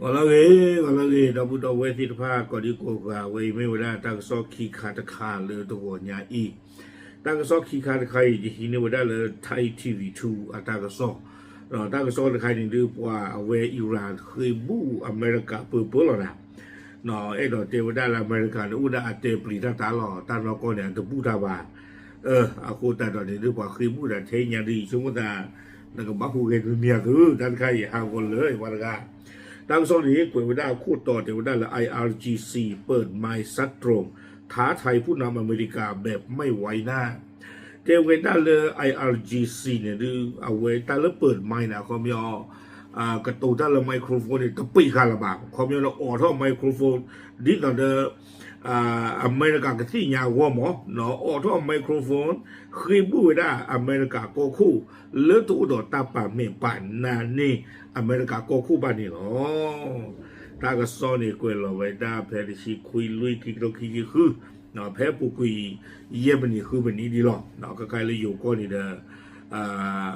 Walagi, dabu da weti pa ko di ko ga we me wada ta so ki kha ta kha le to ko nya I. Ta so ki kha ta khai ji hi ne wada le Thai TV2 ta so. Ta so ta khai ni du pwa we Iran khoi bu America pu pu lo la. No e do te wada la America u da ate pli ta lo ta no ko ne to bu ta ba. A ko ta do ni du pwa khoi bu da the nya di chung ta na ko ba hu ge du nya du ta khai ha ko le wa ga ดังโซนี้กวยได้คู่ต่อเดี๋ยวได้ละ IRGC เปิดไม้ซัดตรงท้าทายผู้นำอเมริกาแบบไม่ไว้หน้าเดี๋ยวได้เลย IRGC เนี่ยดูเอาไว้แต่ละเปิดไม้นะเขามีกระตุ้นแต่ละไมโครโฟนเนี่ยตะปีคาราบางเขามีเราออท่อไมโครโฟนดิต่อเดอเมริกากับที่ยาวหมอเนาะออท่อไมโครโฟนเคยบูได้อเมริกาโกคู่เลือดตัวดอตาป่าเมป่านนานี่อเมริกาโกคู่บ้านนี่หรอตากระซ้อนนี่กวยเราไว้ได้แพ้ที่ชีคุยลุยที่เราคิดคือเนาะแพ้ปุกุยเยี่ยมนี่คือแบบนี้ดีหรอเนาะก็ใครเลยอยู่ก็นี่เด้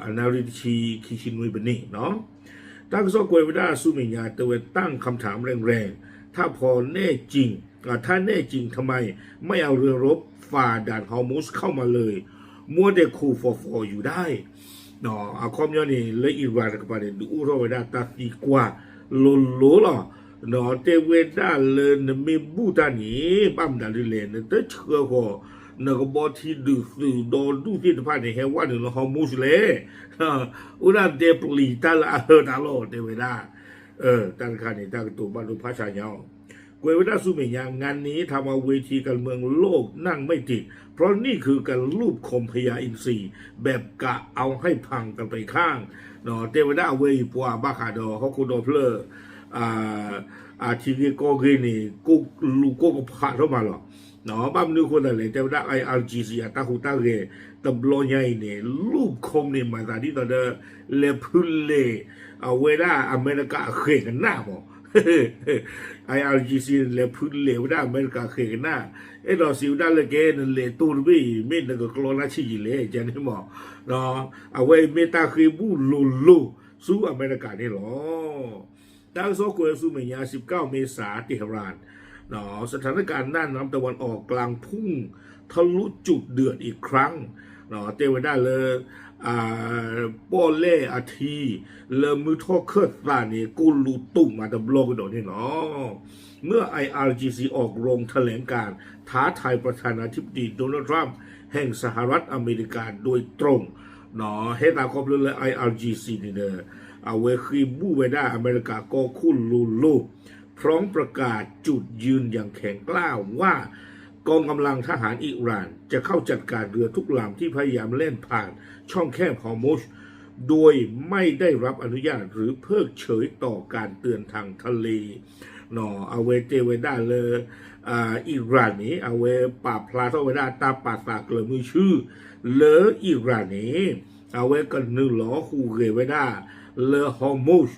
อนาริชีคิชินุยแบบนี้เนาะตากระซ้อนกวยไว้ได้สู้มีญาตัวตั้งคำถามแรงๆถ้าพอแน่จริงถ้าแน่จริงทำไมไม่เอาเรือรบฝ่าด่านฮอร์มุสเข้ามาเลยมัวแต่คู่ฟออยู่ได้เนาะคอมยอนี่เลยอิรานกับประเด็นดูอุโรเวดาตัดดีกว่าโลโลล่ะเนาะเตเวดาเลยนมีบูตานี่ปั๊มดาลิเลนเตเชื่อก็เนาะก็บอที่ดูสื่อโดนดูที่ผ่านในเฮวันหนึ่งฮอร์มุสเลยอุราเดปลีตาลาตาโลเตเวดาตั้งคันนี่ตั้งตัวบรรลุพระชายากวยเวดาสุเมียงานนี้ทำเอาเวทีการเมืองโลกนั่งไม่ติดเพราะนี่คือการลูบคมพยาอินทรีย์แบบกะเอาให้พังกันไปข้างเนาะเทวดาเวย์ปัวบ้าขาดอเขาคุดอเพลทีนี้ก็เกนี่กุลูกก็ผ่านเข้ามาหรอเนาะบ้านนึกคนอะไรเทวดาIRGCตาหูตาเกตบลอยใหญ่เนี่ยลูบคมเนี่ยมาจากที่ตอนเดเลพุเลเวลาอเมริกาเขยกันหน้าบ่IRGC เลยพูดเลยว่าอเมริกาเขยนะเราสิวได้เลยแกนั่นเลยตูนบี้ไม่นั่นก็กลัวละชีเลยจะนี่หมอเนาะเอาไว้เมตาคือบูลูสู้อเมริกานี่หรอตั้งโซโกยสู้เมีย19 เมษายนที่ฮารานเนาะสถานการณ์ด้านน้ำตะวันออกกลางพุ่งทะลุจุดเดือดอีกครั้งเนาะเตวันได้เลยป้อเล่อาทีเลมือทอเคอร์ตานี่กูรูตุ่มมาตะบลอกดอกนี่เนาะเมื่อ IRGC ออกโรงแถลงการท้าทายประธานาธิบดีโดนัลด์ทรัมป์แห่งสหรัฐอเมริกาโดยตรงเนาะเฮตาครบเลย IRGC นี่เด้อเอาไว้คือบูไว้ได้อเมริกาก็คุ้นลูพร้อมประกาศจุดยืนอย่างแข็งกล้าวว่ากองกำลังทหารอิหร่านจะเข้าจัดการเรือทุกลำที่พยายามเล่นผ่านช่องแคบฮอร์มุสโดยไม่ได้รับอนุญาตหรือเพิกเฉยต่อการเตือนทางทะเลเนาะเอาไว้เตไว้ได้เลยอิหร่านนี้เอาไว้ปราบพลาทไว้ได้ตาปาสากเลยมือชื่อเลออิหร่านนี้เอาไว้กันนึงล้อคู่เกไว้ได้เลอฮอร์มุส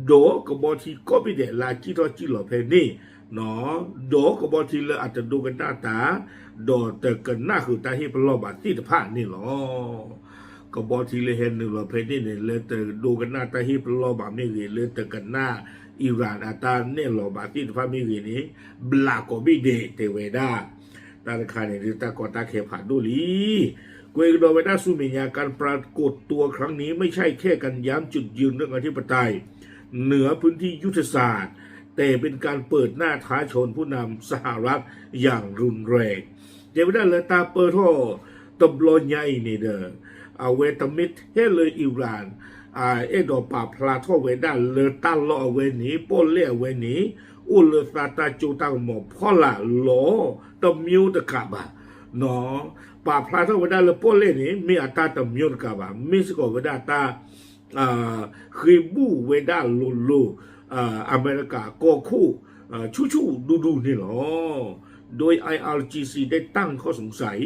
โดกบทีก็ไม่ได้ลาจิตอจิหล่อเพนี่เนาะโดกบทีเลยอาจจะดูกันหน้าตาโดแต่กันหน้าคือตาที่พลอบาที่ผ่านนี่หรอกบทีเลยเห็นหนึ่งหล่อเพนี่เนี่ยเลยแต่ดูกันหน้าตาที่พลอบาไม่เห็นเลยแต่กันหน้าอิหร่านอาตาเนี่ยหล่อบาที่ผ่านไม่เห็นนี้บลาก็ไม่เดเตเวดาตาคาเนี่ยตากอตาเขผ่านดูลีกวยโดเวดาสุมิญาการปรากฏตัวครั้งนี้ไม่ใช่แค่การย้ำจุดยืนเรื่องอธิปไตยเหนือพื้นที่ยุทธศาสตร์แต่เป็นการเปิดหน้าท้าชนผู้นำสหรัฐอย่างรุนแรงเดี๋ยวได้เลยตาเปิดท่อตบลอยใหญ่นี่เด้อเอาเวตมิดเฮเลยอิหร่านดอป่าพลาท่อเวด้าเลยตาล้อเวนี้ป้นเล่เวนี้อุลซาตาจูตังหมอพ่อละหลอตมิวตะกาบะเนาะป่าพลาท่อเวด้าเลยป้นเล่นี้มีอัตาตมิวตะกาบะมิสโกเวด้าตาคือบูเวด้าลูอเมริกาก็คู่ชูดูนี่หรอโดย IRGC ได้ตั้งข้อสงสัย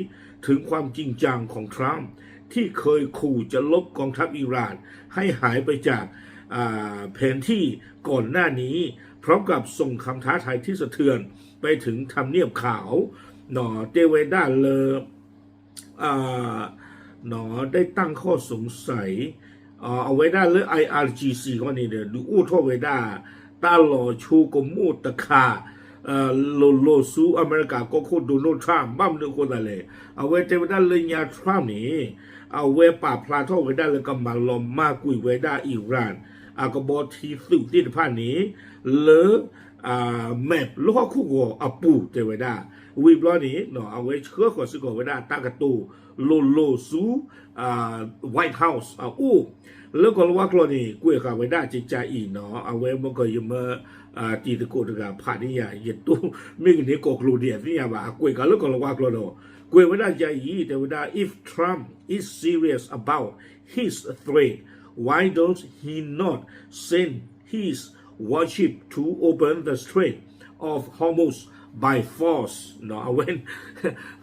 ถึงความจริงจังของทรัมป์ที่เคยขู่จะลบกองทัพอิหร่านให้หายไปจากแผนที่ก่อนหน้านี้พร้อมกับส่งคำท้าทายที่สะเทือนไปถึงทำเนียบขาวหนอเตเวด้าเลยหนอได้ตั้งข้อสงสัยเอาไว้ได้เลย IRGC ก็นี่เดี๋ยวดูอู้ทั่วไว้ได้ ตาหล่อชูกมูตะคาโลซูอเมริกาก็โคโดนัลด์ทรัมป์บ้ามนึกคนอะไรเอาไว้เทวดาเลยยาทรัมป์นี่เอาไว้ป่าพลาท่อไว้ได้เลยกำมาลอมมากกุยไว้ได้อิหร่านอากบอทีสุที่ผ่านนี้เลแมปลูกคู่กัอปูเทวดาวิบล้อนี้เนาะเอาไว้เชื่อขอสกอไว้ได้ตากตูโลซูไวท์เฮาส์อู้แล้วก็ว่ากรณีกุยข้าไว้ได้จิตใจอีเนาะเอาไว้มันก็ยังมาตีตะโกนกับผ่านนี่อย่าเย็นตู้ไม่กันนี้ก็กลัวเดียดนี่อย่าว่ากุยกันแล้วก็ว่ากรณีกุยไว้ได้ใจอีแต่ว่า if Trump is serious about his threat why don't he not send his warship to open the Strait of Hormuz by force เนาะเอาไว้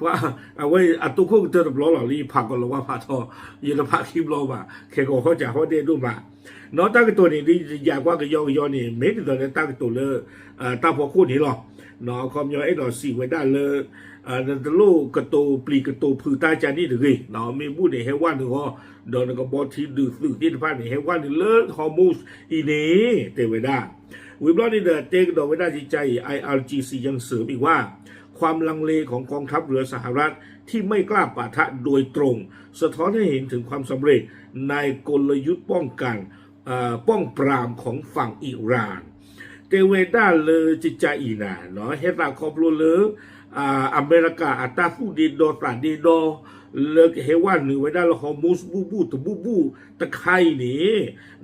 ว่าเอาไว้อัตุคุกเตอร์บล้อหล่อรีพักก็ลงว่าพาทอยืนพักคิมล้อมาแค่ก็เขาจะเขาได้ดูมาเนาะตั้งตัวนี้อยากว่าก็ย่อนี่ไม่ได้ตอนนี้ตั้งตัวเลยตั้งพอคู่นี้หรอกเนาะความย่อไอ้ดอกสีไว้ได้เลยนั่นตะลูกกระโตปลีกระโตผือตาจานี่ถึงเลยเนาะมีพูดในเฮวันหนึ่งก็โดนก็บอที่ดื้อสื่อที่ผ่านในเฮวันหนึ่งเลิศฮอร์มูสอีนี้เตไว้ได้วิบล้อนี่เดินเตกดอกไว้ได้จิตใจ IRGC ยังเสริมอีกว่าความลังเลของกองทัพเรือสหรัฐที่ไม่กล้าปะทะโดยตรงสะท้อนให้เห็นถึงความสำเร็จในกลยุทธ์ป้องกันป้องปรามของฝั่งอิหร่านเตเวด้าเลยจิตใจอีนาเนาะเฮตาคอปโลเลอเมริกาอัตราฟูดีโดตาดีโดเลิกเฮวันหนึ่งไว้ได้ละฮอมูสบูตะบูตะไคร่นี่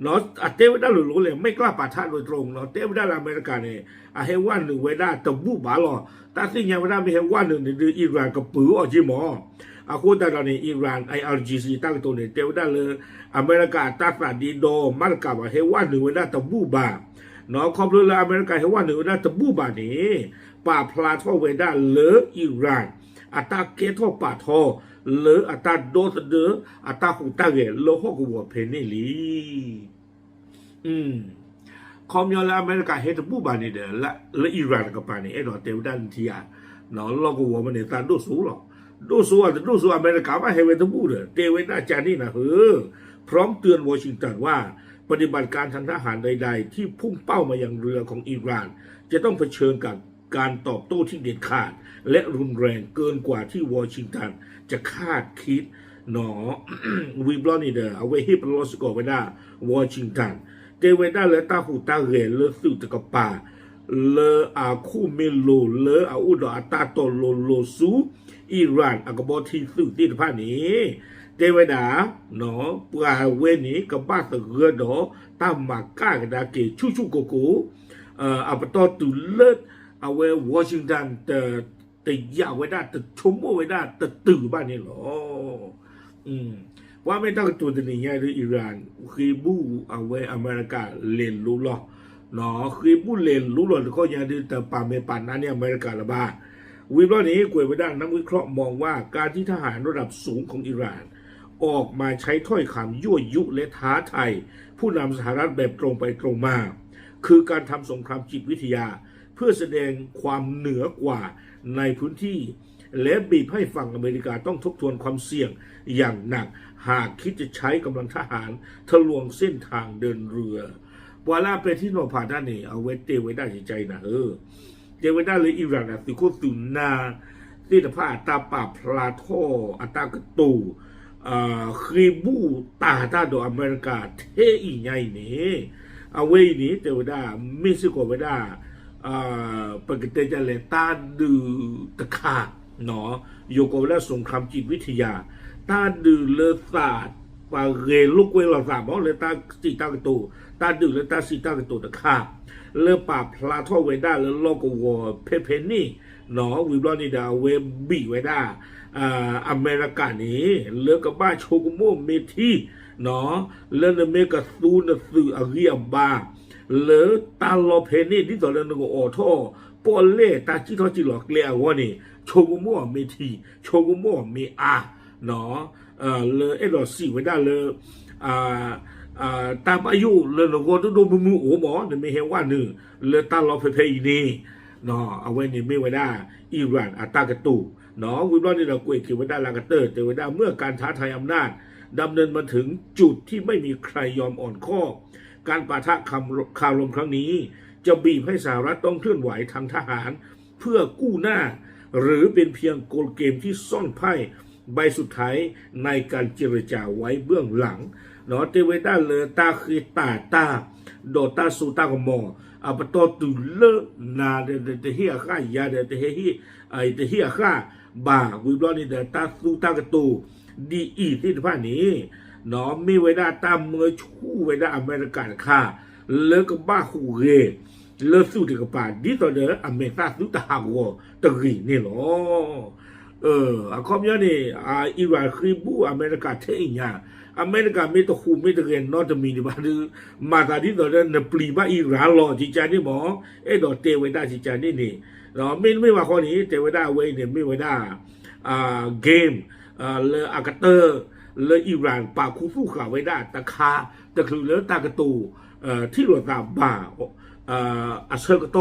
เนาะเตเวด้าหลุดเลยไม่กล้าปะทะโดยตรงเนาะเตเวด้าอเมริกาเนี่ยเฮวันหนึ่งไว้ได้ตะบูบาลอแต่สิ่งยังไม่ได้มีเฮวันหนึ่งในอิหร่านกับปืออจิมอคุณตาตอนนี้อิหร่าน IRGC ตั้งตัวเนี่ยเตเวด้าเลยอเมริกาตาฟาดีโดมาร์กับเฮวันหนึ่งไว้ได้ตะบูบาเนาะคอมพิวเตอร์อเมริกาเฮวันหนึ่งไว้ได้ตะบูบานี่ป่าพลาท่อไว้ได้เลออิหร่านอัตราเกท่อป่าท่อเลออัตราโดสเดออัตราหูตาเกลโลหกวัวเพนนี่ลีคอมยอลอเมริกาเฮตบูบานี่เดอและอิหร่านกับปานี่ไอ้ดอกเตวดันทีอ่ะเนาะโลกวัวมันเนี่ยตาดูสูหรอดูสูอเมริกามาเฮเวตบูเดอเตเวน่าจานี่นะพร้อมเตือนวอชิงตันว่าปฏิบัติการทางทหารใดๆที่พุ่งเป้ามายังเรือของอิหร่านจะต้องเผชิญกับการตอบโต้ที่เด็ดขาดและรุนแรงเกินกว่าที่วอชิงตันจะคาดคิดหนอ วิบลอนี่เดอเอาไว้ให้ปลอสกอไว้ได้วอชิงตันเตเวด้าและตาหูตาเรเลสุตะกป่าเลอาคูเมโลเลอาอุดอาตาโตโลซูอิหร่านอากบอทีสุที่ผ่านนี้เตเวดาเนาะปลาเวนี้กับบ้าตะเรือดอตามมากากดาเกชูโกโกอัปตอตุเลิศเอาไว้วอชิงตันแต่ยาวไว้ได้แต่ชมไว้ได้แต่ตื่นบ้านนี่หรอว่าไม่ต้องตัวนี้ไงหรืออิหร่านคือบูเอาไว้อเมริกาเล่นรู้หรอเนาะคือบูเล่นรู้หรอเขาอย่างนี้แต่ป่าเมปันนั้นเนี่ยอเมริกาละบ้าวิบล้อนี้กวยไว้ด้านนักวิเคราะห์มองว่าการที่ทหารระดับสูงของอิหร่านออกมาใช้ถ้อยคำยั่วยุและท้าทายผู้นำสหรัฐแบบตรงไปตรงมาคือการทำสงครามจิตวิทยาเพื่อแสดงความเหนือกว่าในพื้นที่และบีบให้ฝั่งอเมริกาต้องทบทวนความเสี่ยงอย่างหนักหากคิดจะใช้กำลังทหารทะลวงเส้นทางเดินเรือวาลาเป็นที่โนผ่านด้านนี้เอาไว้เตไว้ได้ใจนะเตไว้ได้เลยอิหร่านสิโคตุนาที่ตะผ้าตาป่าพลาท่ออัตากตูคีบูตาโดอเมริกาเทอีไงนี่เอาไว้นี้เตไว้ได้มิสโกไว้ได้ปกติจะเลยตาดูตะขาเนาะโยโกและสงครามจิตวิทยาตาดูเลศาสตร์ปาเรลูกเวลาสามบอกเลยตาสีตากระตูตาดูและตาสีตากระตูตะขาเลป่าพลาท่อไว้ได้แล้วโลกวัวเพนี่เนาะวิบลอนี่ดาเวบีไว้ได้อเมริกานี้เลือกกับบ้านโชกุโมเมทีเนาะเลือกเมกาซูนสื่ออาเรียบาเลอตาลอเพนี่ที่ตอนนั้นก็ออท่อปอเล่ตาจิทอจิหลอกเลียวะนี่โชกุโมเมทีโชกุโมเมอาเนาะเลอเอดอสีไว้ได้เลยตามอายุเลนก็ต้องดูมือโอ้หมอเนี่ยไม่เห็นว่าหนึ่งเลตาลอเพนี่เนาะเอาไว้นี่ไม่ไว้ได้อิหร่านอัตากตูเนาะวิบลอนี่เราคุยคิดไว้ได้ลากาเตอร์แต่ไว้ได้เมื่อการท้าทายอำนาจดำเนินมาถึงจุดที่ไม่มีใครยอมอ่อนข้อการปะทะคารมครั้งนี้ จะบีบให้สหรัฐต้องเคลื่อนไหวทางทหารเพื่อกู้หน้าหรือเป็นเพียงกลเกมที่ซ่อนไพ่ใบสุดท้ายในการเจรจาไว้เบื้องหลังเนาะเตเวด้าเลตาคือตาโดตาสูตากมออัปโตตุเลนาเดเฮียข้ายาเดเฮียข้าบาวิบลอนี่เดตาสูตากตูดีอีที่ผ่านนี้เนาะมีเวด้าตามเมื่อชูเวด้าอเมริกันค่ะเลิกบ้าหูเรเลิกสู้ที่กป่าดิตอนเดออเมริกาสู้ตาหัวตะกีนี่หรอคอมยานี่อิรักคือบูอเมริกาเทียอเมริกาไม่ต้องคูไม่ต้องเรียนนอตมีนี่บ้าดูมาตาดิตอนเดอปรีบ้าอิรักหรอจิจานี่หมอดอเตเวด้าจิจานี่นี่เนาะไม่ว่าคนนี้เตเวด้าเว้ยเนี่ยไม่ว่าด้าเกมเลออากาเตอร์เลออิรันปาคูฟูขาไว้ได้ตะคาตะคือเลอตากตูที่รวดตาบ่าอาเซอร์กโต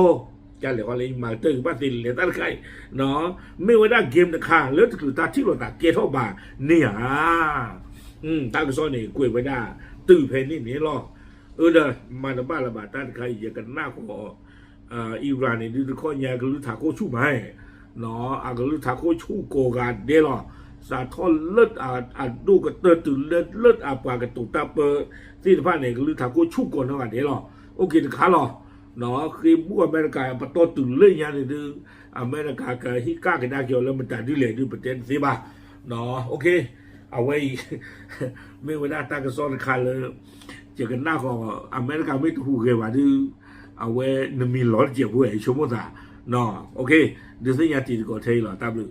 จะเหลืออะไรมาเจอบ้านสิเหลือตั้งใครเนาะไม่ว่าได้เกมตะคาเลอตะคือตาที่รวดตาเกท่อบ่าเนี่ยตากระซ้อนนี่กุยไว้ได้ตื้อเพนนี่หรอเด้อมาในบ้านระบาดตั้งใครอย่ากันหน้าของอิรันนี่ดูข้อยาก็รู้ถาโคชูไหมเนาะก็รู้ถาโคชูโกกันเด้หรอสาทอเลิศดูกระเตอตื่นเลิศปากกระตุกตาเปอร์ที่ผ่านเนี่ยก็รู้ถากูชุกก่อนนะวันนี้หรอโอเคนะคะหรอเนาะคือบุกอเมริกาปะโตตื่นเรื่องอย่างนี้ดูอเมริกากับฮิก้ากันได้เกี่ยวแล้วมันแต่ดิเลยดูประเด็นสิบ้าเนาะโอเคเอาไว้ไม่ว่าตากระซ้อนคันเลยเจอกันหน้าของอเมริกาไม่ถูกเลยว่าดูเอาไว้นมีหลอดเจ็บหัวชั่วโมงละเนาะโอเคเดี๋ยวสัญญาตีก็เทหรอตามเลย